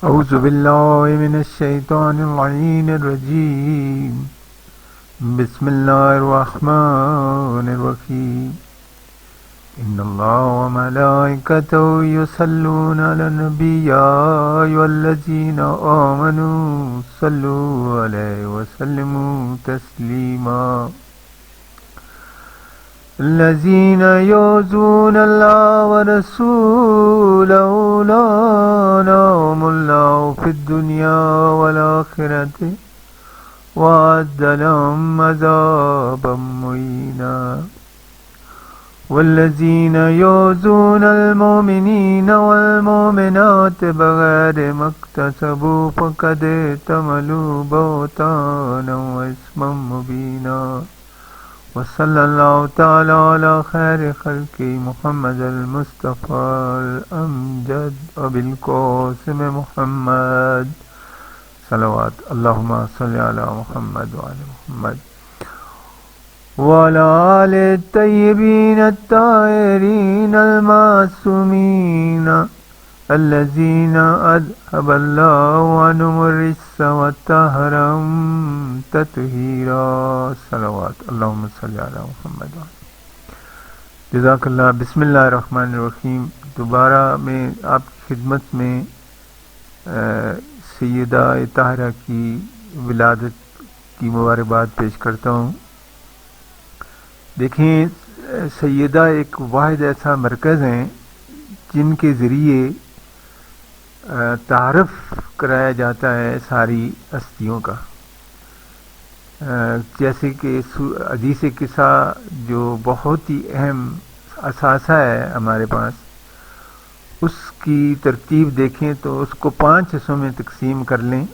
أعوذ بالله من الشيطان اللعين الرجيم. بسم الله الرحمن الرحيم. إن الله وملائكته يصلون على النبي يا أيها الذين آمنوا صلوا عليه وسلموا تسليما. الذين يؤذون الله ورسوله لعنهم الله في الدنيا والآخرة وأعد لهم عذابا مهينا. والذين يؤذون المؤمنين والمؤمنات بغير ما اكتسبوا فقد احتملوا بهتانا وإثما مبينا. وصلى الله تعالى على خير خلقه محمد المصطفى الأمجد وبالقاسم محمد صلوات اللهم صل على محمد وعلى محمد وعلى آل الطيبين الطاهرين المعصومين الذين أذهب الله عنهم الرجس وطهرهم تطهيرا. صلوات اللهم صل على محمد. جزاک اللہ. بسم اللہ الرحمن الرحیم. دوبارہ میں آپ کی خدمت میں سیدہ طاہرہ کی ولادت کی مبارکباد پیش کرتا ہوں. دیکھیں، سیدہ ایک واحد ایسا مرکز ہیں جن کے ذریعے تعارف کرایا جاتا ہے ساری ہستیوں کا. جیسے کہ حدیث قصہ جو بہت ہی اہم اثاثہ ہے ہمارے پاس، اس کی ترتیب دیکھیں تو اس کو 5 حصوں میں تقسیم کر لیں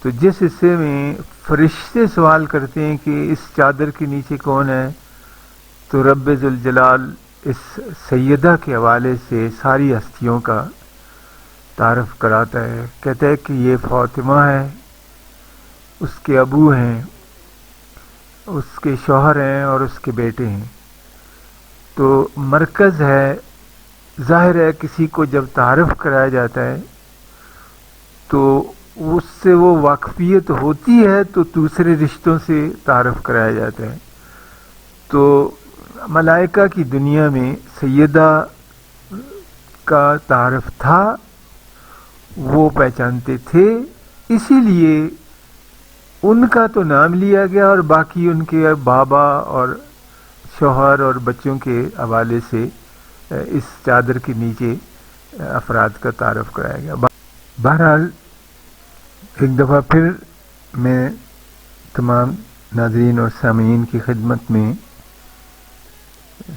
تو جس حصے میں فرشتے سوال کرتے ہیں کہ اس چادر کے نیچے کون ہے، تو رب ذوالجلال اس سیدہ کے حوالے سے ساری ہستیوں کا تعارف کراتا ہے. کہتا ہے کہ یہ فاطمہ ہے، اس کے ابو ہیں، اس کے شوہر ہیں اور اس کے بیٹے ہیں. تو مرکز ہے. ظاہر ہے کسی کو جب تعارف کرایا جاتا ہے تو اس سے وہ واقفیت ہوتی ہے تو دوسرے رشتوں سے تعارف کرایا جاتا ہے. تو ملائکہ کی دنیا میں سیدہ کا تعارف تھا، وہ پہچانتے تھے، اسی لیے ان کا تو نام لیا گیا اور باقی ان کے بابا اور شوہر اور بچوں کے حوالے سے اس چادر کے نیچے افراد کا تعارف کرایا گیا. بہرحال ایک دفعہ پھر میں تمام ناظرین اور سامعین کی خدمت میں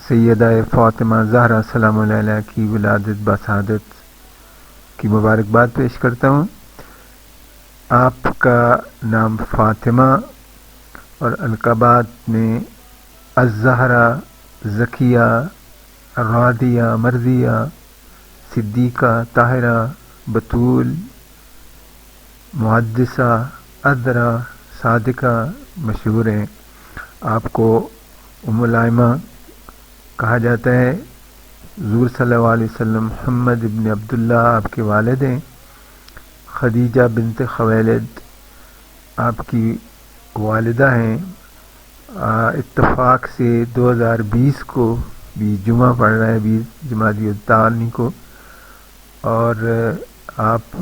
سیدہ فاطمہ زہرا سلام اللہ علیہا کی ولادت بسعادت کی مبارکباد پیش کرتا ہوں. آپ کا نام فاطمہ اور القابات میں الزہرا، زکیہ، راضیہ، مرضیہ، صدیقہ، طاہرہ، بتول، محدثہ، عذرا، صادقہ مشہور ہیں. آپ کو ام الائمہ کہا جاتا ہے. حضور صلی اللہ علیہ وسلم محمد ابن عبداللہ آپ کے والد ہیں. خدیجہ بنت خویلد آپ کی والدہ ہیں. اتفاق سے 2020 کو بھی جمعہ پڑ رہا ہے، 20 جمادی الثانی کو، اور آپ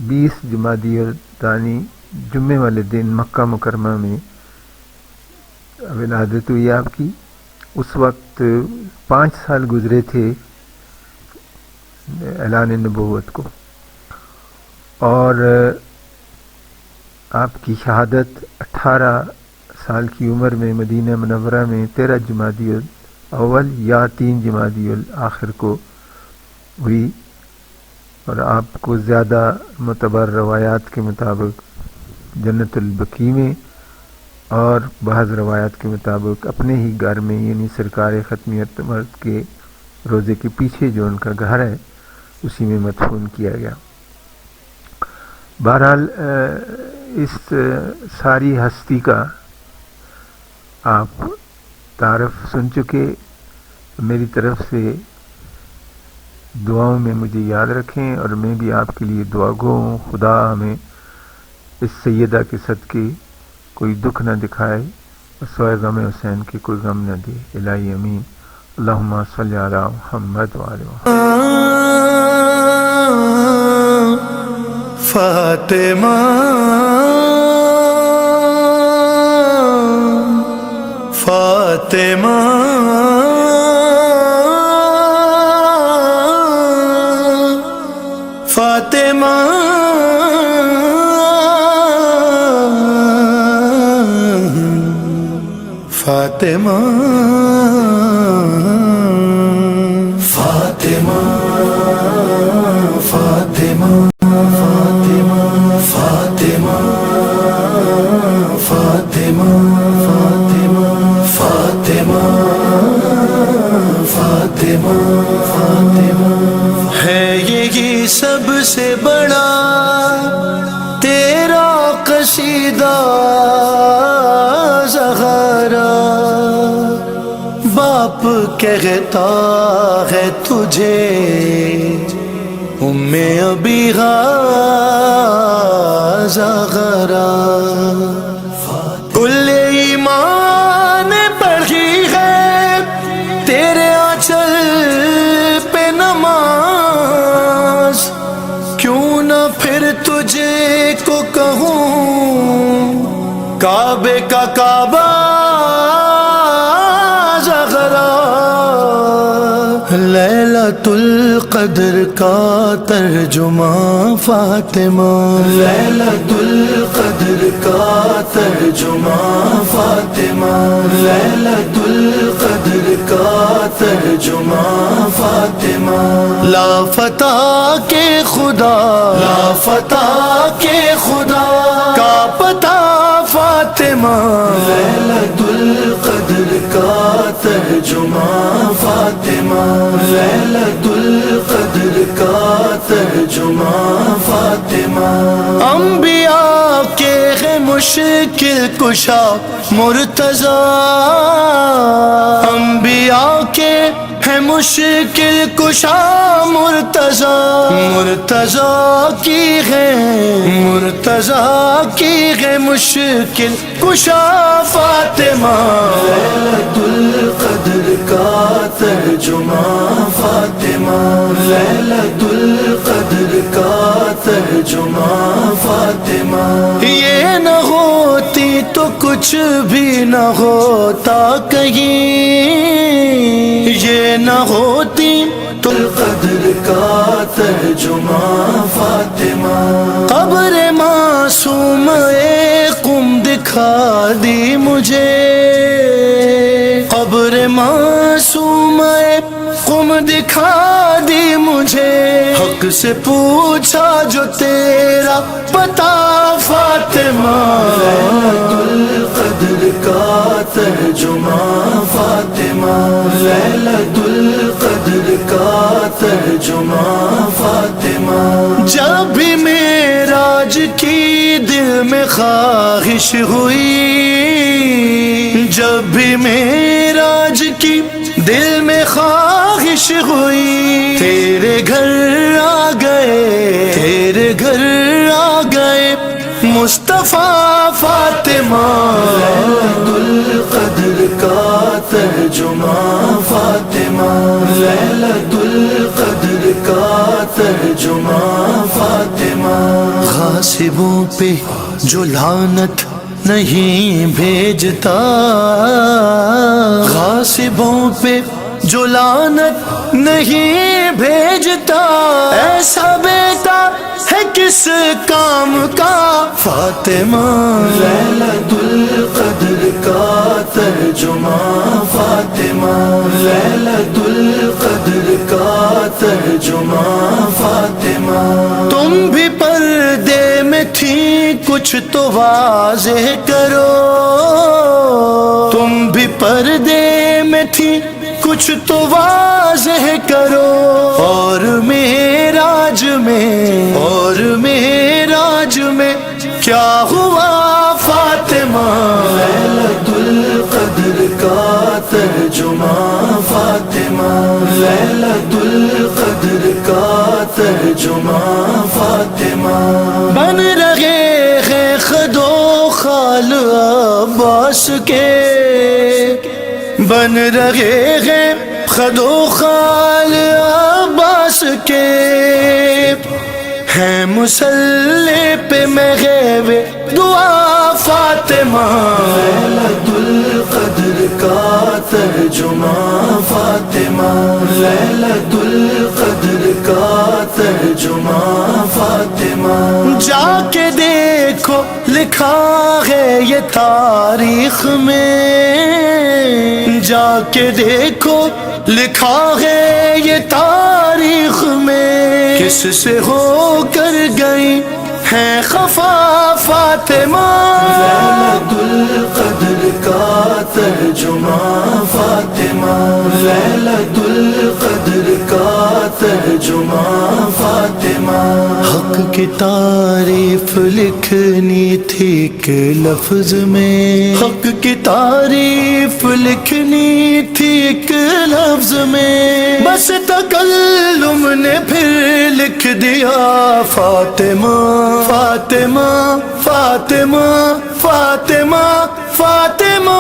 20 جمادی الثانی جمعے والے دن مکہ مکرمہ میں ولادت ہوئی آپ کی. اس وقت 5 سال گزرے تھے اعلان نبوت کو، اور آپ کی شہادت 18 سال کی عمر میں مدینہ منورہ میں 13 جمادی الاول یا 3 جمادی الآخر کو ہوئی. اور آپ کو زیادہ معتبر روایات کے مطابق جنت البقیع میں اور بعض روایات کے مطابق اپنے ہی گھر میں، یعنی سرکار ختمیت مرد کے روزے کے پیچھے جو ان کا گھر ہے اسی میں مدفون کیا گیا. بہرحال اس ساری ہستی کا آپ تعارف سن چکے. میری طرف سے دعاؤں میں مجھے یاد رکھیں، اور میں بھی آپ کے لیے دعا گو ہوں۔ خدا ہمیں اس سیدہ کے صدقے کوئی دکھ نہ دکھائے اور سوائے غم حسین کے کوئی غم نہ دے۔ الہی امین۔ اللہم صلی علی محمد وعلی محمد۔ فاطمہ فاطمہ فاطمہ فاطمہ فاطمہ فاطمہ فاطمہ فاطمہ فاطمہ فاطمہ فاطمہ ہے یہی سب سے بڑا تیرا قصیدہ زہرا، باپ کہتا ہے تجھے ام ابیہا زہرا، کل ایمان پڑھی ہے تیرے آنچل پہ نماز، کیوں نہ پھر تجھے کو کہوں کعبے کا کعبہ زہرا، لیلۃ القدر کا ترجمہ فاطمہ، لیلۃ القدر کا ترجمہ فاطمہ، لیلۃ القدر کا ترجمہ فاطمہ، لافتہ کے خدا لافتہ کے خدا کا پتہ فاطمہ، لیلۃ القدر کا ترجمہ فاطمہ، لیلۃ القدر کا ترجمہ فاطمہ، انبیاء کے ہے مشکل کشا مرتضی، انبیاء کے ہے مشکل کشا مرتضی، مرتضی کی ہے مرتضی کی ہے مشکل کشا فاطمہ، لیلۃ القدر کا ترجمہ فاطمہ، لیلۃ القدر کا ترجمہ فاطمہ، یہ نہ ہوتی تو کچھ بھی نہ ہوتا کہیں، یہ نہ ہوتی تو القدر کا ترجمہ فاطمہ، قبر معصوم قم دکھا دی مجھے، قبر معصوم قم دکھا دی مجھے، حق سے پوچھا جو تیرا پتا فاطمہ، لیلۃ القدر کا ترجمہ فاطمہ، لیلۃ القدر کا ترجمہ فاطمہ، جب بھی معراج کی دل میں خواہش ہوئی، جب بھی معراج کی دل میں خواہش ہوئی، تیرے گھر آ گئے تیرے گھر آ گئے مصطفیٰ فاطمہ، لیلۃ القدر کا ترجمہ فاطمہ، لیلۃ القدر کا ترجمہ فاطمہ، غاصبوں پہ جو لعنت نہیں بھیجتا، غاصبوں پہ جو لعنت نہیں بھیجتا، ایسا بیٹا ہے کس کام کا فاطمہ، لیلۃ القدر کا ترجمہ فاطمہ، لیلۃ القدر کا ترجمہ فاطمہ، تم بھی پردے میں تھی کچھ تو واضح کرو، تم بھی پردے میں تھی کچھ تو واضح کرو، اور معراج میں کیا ہوا فاطمہ، لیلۃ القدر کا ترجمہ فاطمہ، لیلۃ القدر کا ترجمہ فاطمہ، بن رہے ہیں خد و خال عباس کے، بن رہے ہیں خد و خال عباس کے، ہے مصلی پہ محو دعا فاطمہ، لیلۃ القدر کا ترجمہ فاطمہ، لیلۃ القدر کا ترجمہ فاطمہ، جا کے دیکھو لکھا ہے یہ تاریخ میں، جا کے دیکھو لکھا ہے یہ تاریخ میں، کس سے ہو کر گئی ہے خفا فاطمہ، لیلۃ القدر کا ترجمہ فاطمہ، لیلۃ القدر کا ترجمہ فاطمہ، حق کی تعریف لکھنی تھی ایک لفظ میں، حق کی تعریف لکھنی تھی ایک لفظ میں، بس تکلم نے پھر لکھ دیا فاطمہ، فاطمہ فاطمہ فاطمہ فاطمہ۔